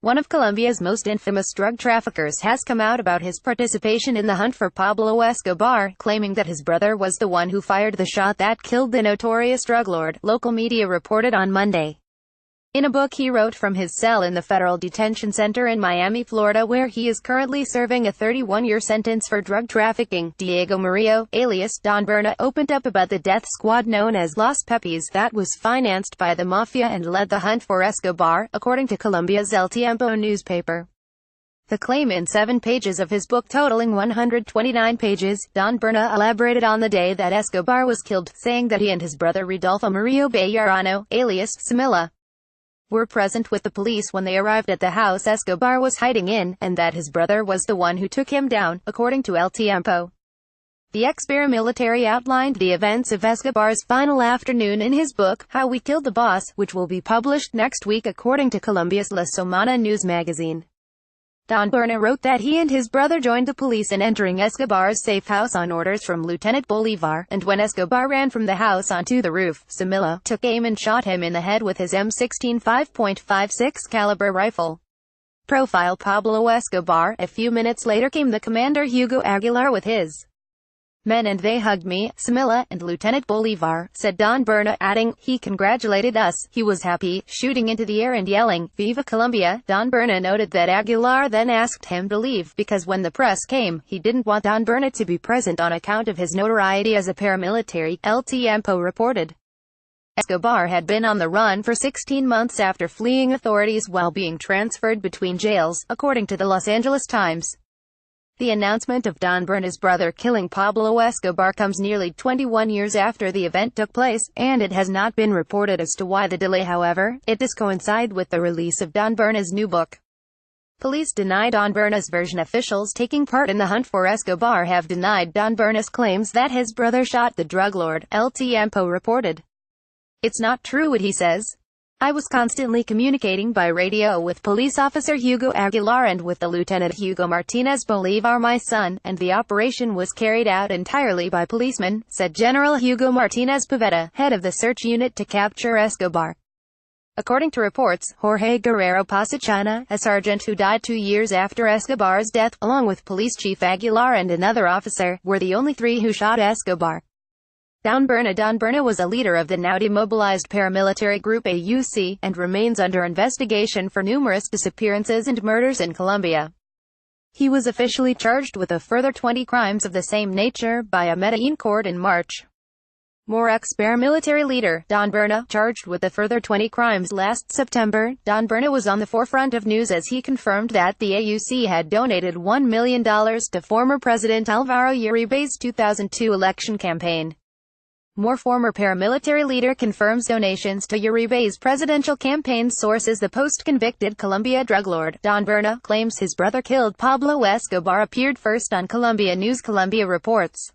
One of Colombia's most infamous drug traffickers has come out about his participation in the hunt for Pablo Escobar, claiming that his brother was the one who fired the shot that killed the notorious drug lord, local media reported on Monday. In a book he wrote from his cell in the federal detention center in Miami, Florida, where he is currently serving a 31-year sentence for drug trafficking, Diego Murillo, alias Don Berna, opened up about the death squad known as Los Pepis that was financed by the mafia and led the hunt for Escobar, according to Colombia's El Tiempo newspaper. The claim in 7 pages of his book totaling 129 pages, Don Berna elaborated on the day that Escobar was killed, saying that he and his brother Rodolfo Murillo Bejarano, alias Simila, were present with the police when they arrived at the house Escobar was hiding in, and that his brother was the one who took him down, according to El Tiempo. The ex-paramilitary outlined the events of Escobar's final afternoon in his book, How We Killed the Boss, which will be published next week according to Colombia's La Semana news magazine. Don Berna wrote that he and his brother joined the police in entering Escobar's safe house on orders from Lieutenant Bolivar, and when Escobar ran from the house onto the roof, Simila took aim and shot him in the head with his M16 5.56 caliber rifle. Profile Pablo Escobar. A few minutes later came the commander Hugo Aguilar with his men and they hugged me, Simila, and Lieutenant Bolivar, said Don Berna, adding, he congratulated us, he was happy, shooting into the air and yelling, Viva Colombia. Don Berna noted that Aguilar then asked him to leave, because when the press came, he didn't want Don Berna to be present on account of his notoriety as a paramilitary, El Tiempo reported. Escobar had been on the run for 16 months after fleeing authorities while being transferred between jails, according to the Los Angeles Times. The announcement of Don Berna's brother killing Pablo Escobar comes nearly 21 years after the event took place, and it has not been reported as to why the delay. However, it does coincide with the release of Don Berna's new book. Police deny Don Berna's version. Officials taking part in the hunt for Escobar have denied Don Berna's claims that his brother shot the drug lord, El Tiempo reported. It's not true what he says. I was constantly communicating by radio with police officer Hugo Aguilar and with the Lieutenant Hugo Martinez Bolivar, my son, and the operation was carried out entirely by policemen, said General Hugo Martinez Pavetta, head of the search unit to capture Escobar. According to reports, Jorge Guerrero Pasachana, a sergeant who died 2 years after Escobar's death, along with Police Chief Aguilar and another officer, were the only 3 who shot Escobar. Don Berna was a leader of the now demobilized paramilitary group AUC, and remains under investigation for numerous disappearances and murders in Colombia. He was officially charged with a further 20 crimes of the same nature by a Medellin court in March. More ex-paramilitary leader, Don Berna, charged with a further 20 crimes last September. Don Berna was on the forefront of news as he confirmed that the AUC had donated $1 million to former President Alvaro Uribe's 2002 election campaign. More former paramilitary leader confirms donations to Uribe's presidential campaign. Sources: the post-convicted Colombia drug lord, Don Berna, claims his brother killed Pablo Escobar appeared first on Colombia News. Colombia reports.